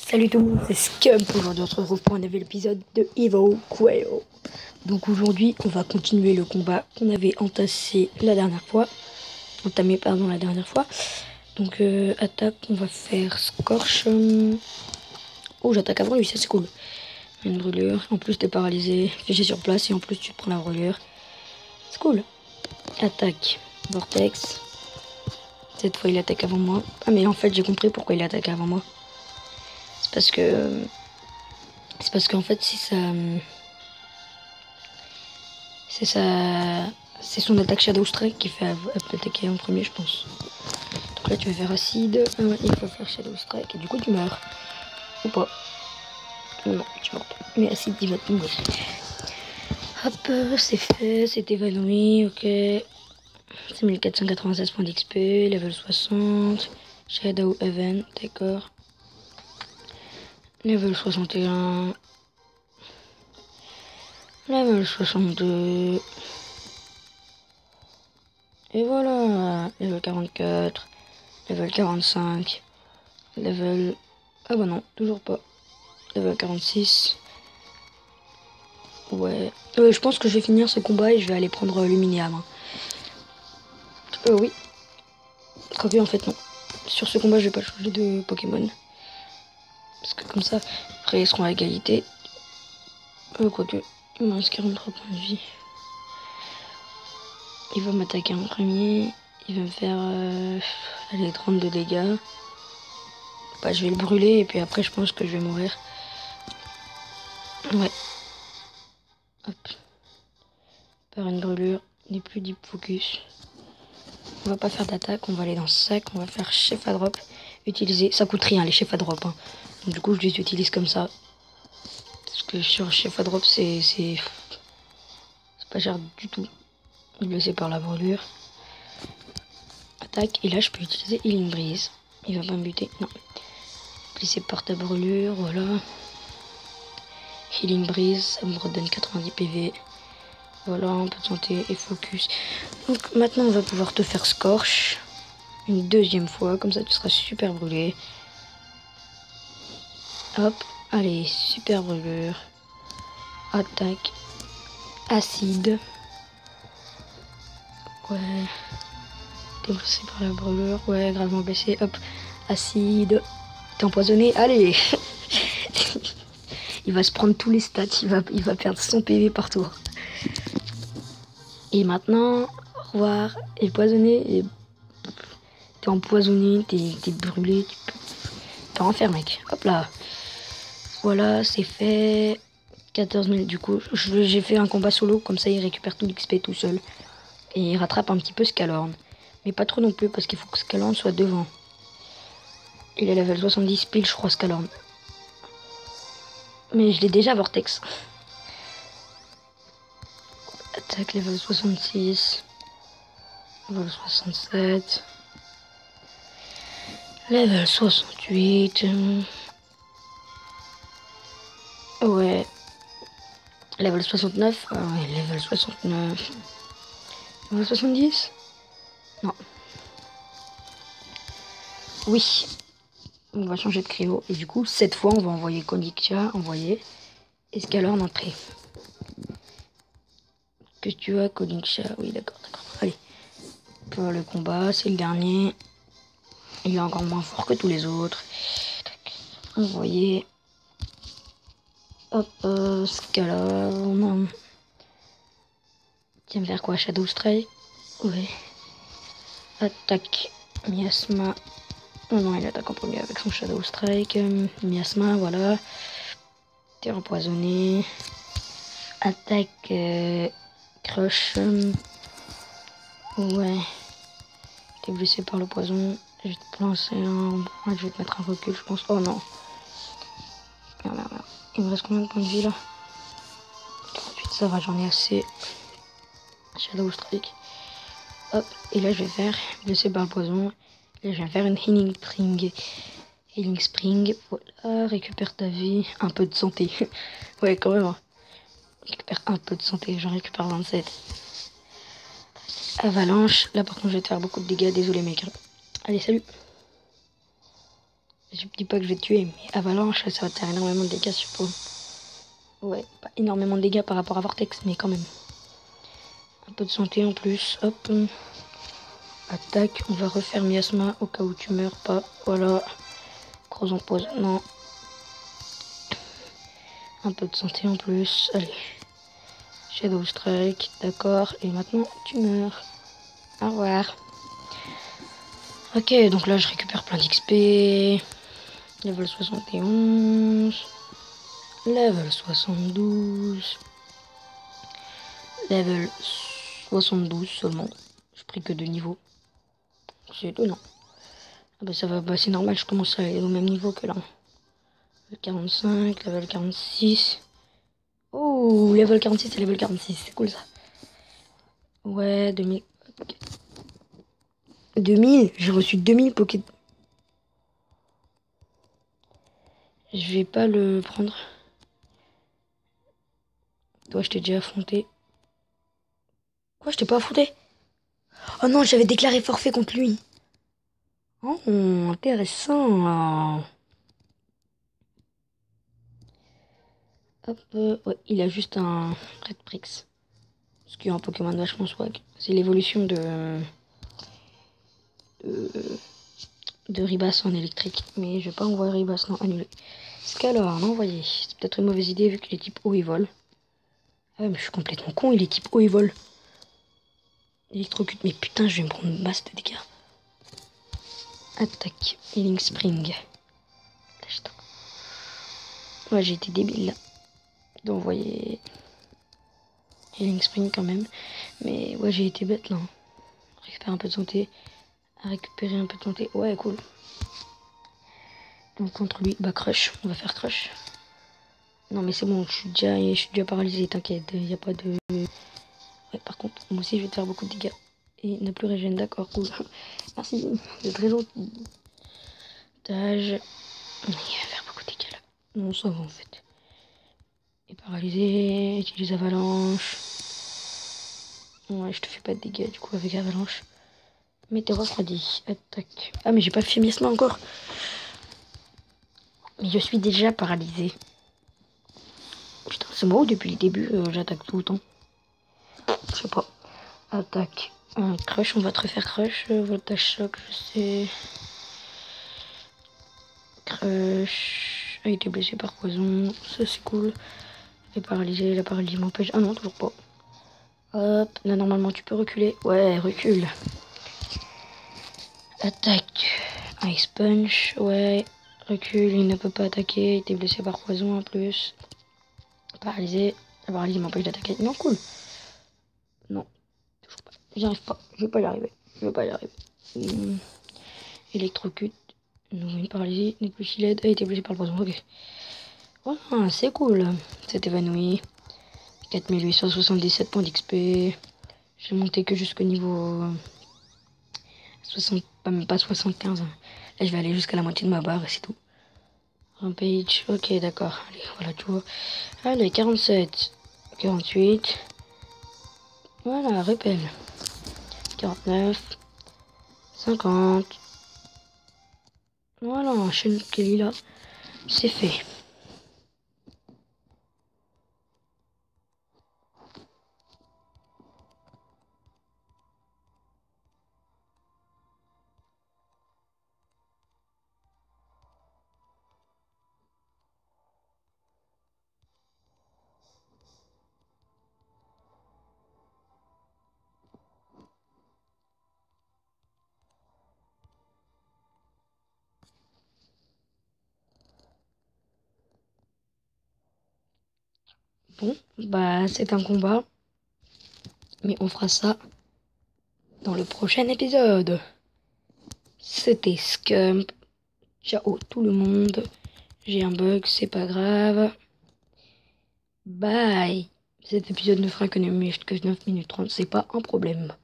Salut tout le monde, c'est Scump. Aujourd'hui on se retrouve pour un nouvel épisode de Evo Quail. Donc aujourd'hui on va continuer le combat qu'on avait entamé la dernière fois. Donc attaque, on va faire Scorch. Oh, j'attaque avant lui, ça c'est cool. Une brûlure, en plus t'es paralysé, figé sur place et en plus tu te prends la brûlure. C'est cool. Attaque, Vortex. Cette fois il attaque avant moi. Ah mais en fait j'ai compris pourquoi il attaque avant moi. C'est parce qu'en fait c'est son attaque Shadow Strike qui fait attaquer en premier, je pense. Donc là tu vas faire acide, ouais, il faut faire Shadow Strike et du coup tu meurs. Ou pas. Non, tu meurs pas. Mais acide il va te mourir. Hop, c'est fait, c'est évanoui, ok. C'est 1496 points d'XP, level 60. Shadow Event, d'accord. Level 61. Level 62. Et voilà. Level 44. Level 45. Level... Ah bah non, toujours pas. Level 46. Ouais. Je pense que je vais finir ce combat et je vais aller prendre Luminéam. Oui. Quoique en fait non. Sur ce combat je vais pas changer de Pokémon. Parce que comme ça, après ils seront à égalité. Quoique, il me reste 43 points de vie. Il va m'attaquer en premier. Il va me faire allez, 32 dégâts. Bah, je vais le brûler et puis après je pense que je vais mourir. Ouais. Hop. Par une brûlure. N'est plus deep focus. On va pas faire d'attaque. On va aller dans ce sac. On va faire chef à drop. Utiliser. Ça coûte rien les chefs à drop. Hein. Donc, du coup je les utilise comme ça. Parce que sur chef à drop c'est pas cher du tout. Blessé par la brûlure. Attaque. Et là je peux utiliser Healing Breeze. Il va pas me buter. Non. Blessé par ta brûlure. Voilà. Healing Breeze. Ça me redonne 90 PV. Voilà, un peu de santé et focus. Donc maintenant on va pouvoir te faire Scorch. Une deuxième fois. Comme ça tu seras super brûlé. Hop. Allez, super brûlure. Attaque. Acide. Ouais. T'es blessé par la brûlure. Ouais, gravement blessé. Hop. Acide. T'es empoisonné. Allez. Il va se prendre tous les stats. Il va perdre 100 PV par tour. Et maintenant, au revoir. Et poisonné. Et... T'es empoisonné. T'es brûlé. T'es enfer, mec. Hop là. Voilà, c'est fait. 14 000. Du coup, j'ai fait un combat solo. Comme ça, il récupère tout l'XP tout seul. Et il rattrape un petit peu Scalorn. Mais pas trop non plus, parce qu'il faut que Scalorn soit devant. Il est level 70 pile, je crois, Scalorn. Mais je l'ai déjà, Vortex. Attaque level 66. Level 67. Level 68. Ouais. Level 69. Ah ouais, level 69. Level 70. Non. Oui. On va changer de créneau. Et du coup, cette fois, on va envoyer Konnichiwa, envoyer. Escalorn entrée. Que tu as, Konnichiwa? Oui, d'accord. Allez. Pour le combat, c'est le dernier. Il est encore moins fort que tous les autres. Envoyer. Hop, Scalorn. Tu vas me faire quoi? Shadow Strike? Ouais. Attaque. Miasma. Oh non, il attaque en premier avec son Shadow Strike. Miasma, voilà. T'es empoisonné. Attaque. Crush. Ouais. T'es blessé par le poison. Je vais te lancer un... Je vais te mettre un recul, je pense. Oh non. Merde, merde, merde. Il me reste combien de points de vie là? 38, ça va, j'en ai assez. Shadow Strike. Hop. Et là, je vais faire blessé par le poison. Et je vais faire une Healing Spring. Healing Spring. Voilà. Récupère ta vie. Un peu de santé. Ouais, quand même. Récupère un peu de santé. J'en récupère 27. Avalanche. Là, par contre, je vais te faire beaucoup de dégâts. Désolé, mec. Allez, salut. Je dis pas que je vais te tuer, mais avalanche, ça va te faire énormément de dégâts, je suppose. Ouais, pas énormément de dégâts par rapport à Vortex, mais quand même. Un peu de santé en plus, hop. Attaque, on va refaire miasma au cas où tu meurs pas. Voilà. Gros empoisonnement. Un peu de santé en plus. Allez. Shadow Strike, d'accord. Et maintenant, tu meurs. Au revoir. Ok, donc là, je récupère plein d'XP. Level 71. Level 72. Level 72 seulement. Je pris que 2 niveaux. C'est étonnant. Ah bah ça va, bah c'est normal, je commence à aller au même niveau que là. Level 45, level 46. Oh, level 46 et level 46, c'est cool ça. Ouais, 2000. Okay. 2000, j'ai reçu 2000 Poké. Je vais pas le prendre. Toi, je t'ai déjà affronté. Quoi, je t'ai pas affronté? Oh non, j'avais déclaré forfait contre lui. Oh, intéressant. Hop, ouais, il a juste un Red Prix. Ce qui est un Pokémon vachement swag. C'est l'évolution de Ribas en électrique. Mais je vais pas envoyer Ribas, non, annulé. Scalor, non envoyé. C'est peut-être une mauvaise idée vu qu'il est type eau et vol. Ah ouais, mais je suis complètement con, il est type eau et vol. Électrocute, mais putain, je vais me prendre une masse de dégâts. Attaque, Healing Spring. Ouais, j'ai été débile là. D'envoyer Healing Spring quand même. Mais ouais, j'ai été bête là. Récupérer un peu de santé. Récupérer un peu de santé. Ouais, cool. Donc contre lui, bah crush. On va faire crush. Non mais c'est bon, je suis déjà paralysé, t'inquiète. Il n'y a pas de... Ouais, par contre, moi aussi je vais te faire beaucoup de dégâts. Et ne plus régène, d'accord, cool. Merci, c'est très gentil. Tage. Il va faire beaucoup de dégâts là. Non, ça va en fait. Il est paralysé, utilise avalanche. Ouais, je te fais pas de dégâts du coup avec avalanche. Mais t'es refroidi. Attaque. Ah, mais j'ai pas fait miasma encore. Mais je suis déjà paralysé. Putain, c'est moi ou depuis le début j'attaque tout le temps? Je sais pas. Attaque. Crush, on va te refaire crush. Voltage choc, je sais. Crush. Ah, il était blessé par poison. Ça, c'est cool. Il est paralysé. La paralysie m'empêche. Ah non, toujours pas. Hop. Là, normalement, tu peux reculer. Ouais, recule. Attaque. Ice Punch. Ouais. Recule. Il ne peut pas attaquer. Il était blessé par poison en plus. Paralysé. La paralysie m'empêche d'attaquer. Non, cool. Non. Toujours pas. J'y arrive pas. Je vais pas y arriver. Je vais pas y arriver. Électrocute. Une paralysie. N'est plus si a été blessé par le poison. Ok. Voilà, c'est cool. C'est évanoui. 4877 points d'XP. J'ai monté que jusqu'au niveau 60, pas même pas 75. Là, je vais aller jusqu'à la moitié de ma barre et c'est tout. Rampage, ok, d'accord. Allez, voilà, tu vois. Allez, 47, 48. Voilà, repelle. 49, 50. Voilà, enchaîne Kelly là. C'est fait. Bon, bah c'est un combat. Mais on fera ça dans le prochain épisode. C'était Scump. Ciao tout le monde. J'ai un bug, c'est pas grave. Bye. Cet épisode ne fera que 9 minutes 30, c'est pas un problème.